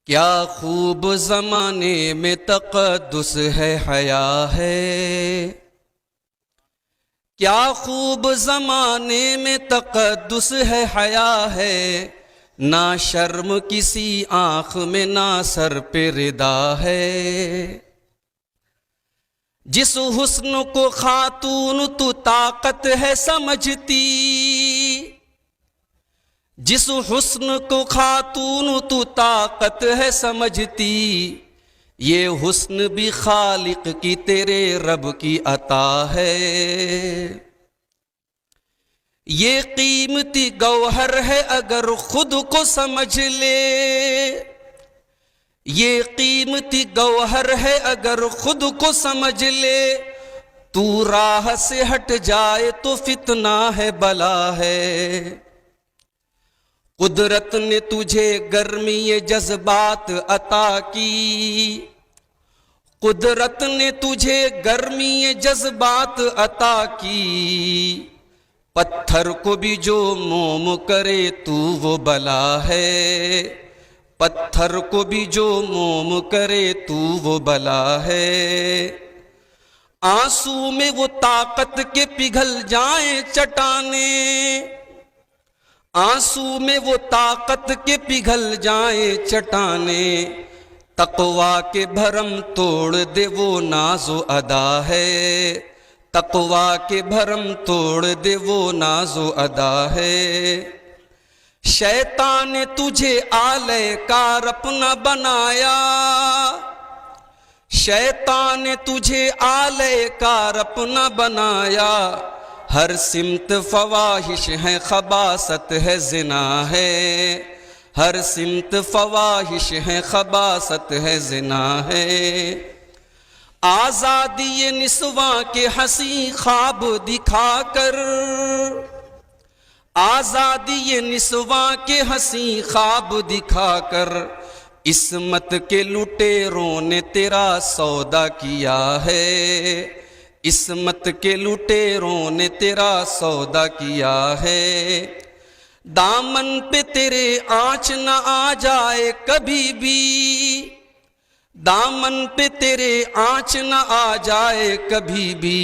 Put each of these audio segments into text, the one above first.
کیا خوب زمانے میں تقدس ہے حیا ہے، کیا خوب زمانے میں تقدس ہے حیا ہے، نہ شرم کسی آنکھ میں نہ سر پہ ردا ہے۔ جس حسن کو خاتون تو طاقت ہے سمجھتی، جس حسن کو خاتون تو طاقت ہے سمجھتی، یہ حسن بھی خالق کی تیرے رب کی عطا ہے۔ یہ قیمتی گوہر ہے اگر خود کو سمجھ لے، یہ قیمتی گوہر ہے اگر خود کو سمجھ لے، تو راہ سے ہٹ جائے تو فتنہ ہے بلا ہے۔ قدرت نے تجھے گرمی جذبات عطا کی، قدرت نے تجھے گرمی جذبات عطا کی، پتھر کو بھی جو موم کرے تو وہ بلا ہے، پتھر کو بھی جو موم کرے تو وہ بلا ہے۔ آنسو میں وہ طاقت کے پگھل جائیں چٹانیں، آنسو میں وہ طاقت کے پگھل جائیں چٹانیں، تقویٰ کے بھرم توڑ دے وہ ناز و ادا ہے، تقویٰ کے بھرم توڑ دے وہ ناز و ادا ہے۔ شیطان نے تجھے آلے کار اپنا بنایا، شیطان نے تجھے آلے کار اپنا بنایا، ہر سمت فواہش ہے خباثت ہے زنا ہے، ہر سمت فواہش ہے خباثت ہے زنا ہے۔ آزادی نسواں کے حسین خواب دکھا کر، آزادی نسواں کے حسین خواب دکھا کر، عصمت کے لٹیروں نے تیرا سودا کیا ہے، عصمت کے لٹیروں نے تیرا سودا کیا ہے۔ دامن پہ تیرے آنچ نہ آ جائے کبھی بھی، دامن پہ تیرے آنچ نہ آ جائے کبھی بھی،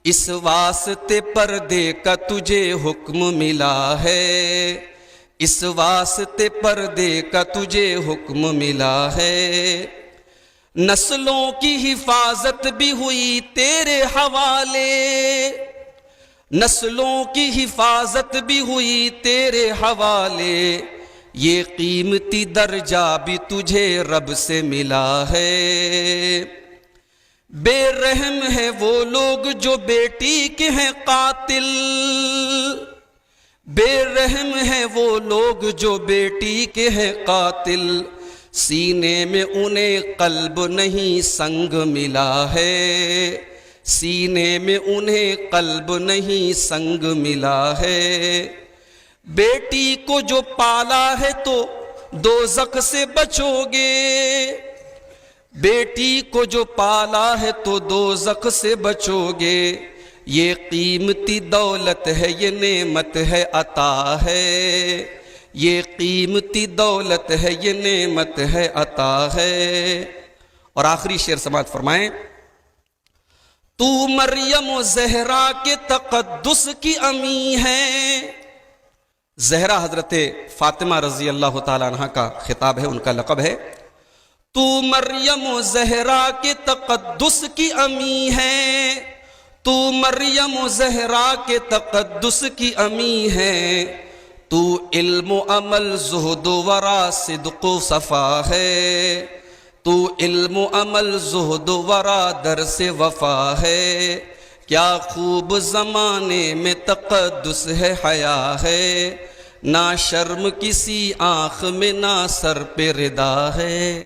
اس واسطے پردے کا تجھے حکم ملا ہے، اس واسطے پردے کا تجھے حکم ملا ہے۔ نسلوں کی حفاظت بھی ہوئی تیرے حوالے، نسلوں کی حفاظت بھی ہوئی تیرے حوالے، یہ قیمتی درجہ بھی تجھے رب سے ملا ہے۔ بے رحم ہے وہ لوگ جو بیٹی کے ہیں قاتل، بے رحم ہے وہ لوگ جو بیٹی کے ہیں قاتل، سینے میں انہیں قلب نہیں سنگ ملا ہے، سینے میں انہیں قلب نہیں سنگ ملا ہے۔ بیٹی کو جو پالا ہے تو دوزخ سے بچو گے، بیٹی کو جو پالا ہے تو دوزخ سے بچو گے، یہ قیمتی دولت ہے، یہ نعمت ہے، عطا ہے، یہ قیمتی دولت ہے، یہ نعمت ہے، عطا ہے۔ اور آخری شعر سماعت فرمائیں۔ تو مریم و زہرا کے تقدس کی امی ہے، زہرا حضرت فاطمہ رضی اللہ تعالیٰ عنہ کا خطاب ہے، ان کا لقب ہے۔ تو مریم و زہرا کے تقدس کی امی ہے، تو مریم و زہرا کے تقدس کی امی ہے، تو علم و عمل زہد و ورا صدق و صفا ہے، تو علم و عمل زہد و ورا درس وفا ہے۔ کیا خوب زمانے میں تقدس ہے حیا ہے، نہ شرم کسی آنکھ میں نہ سر پہ ردا ہے۔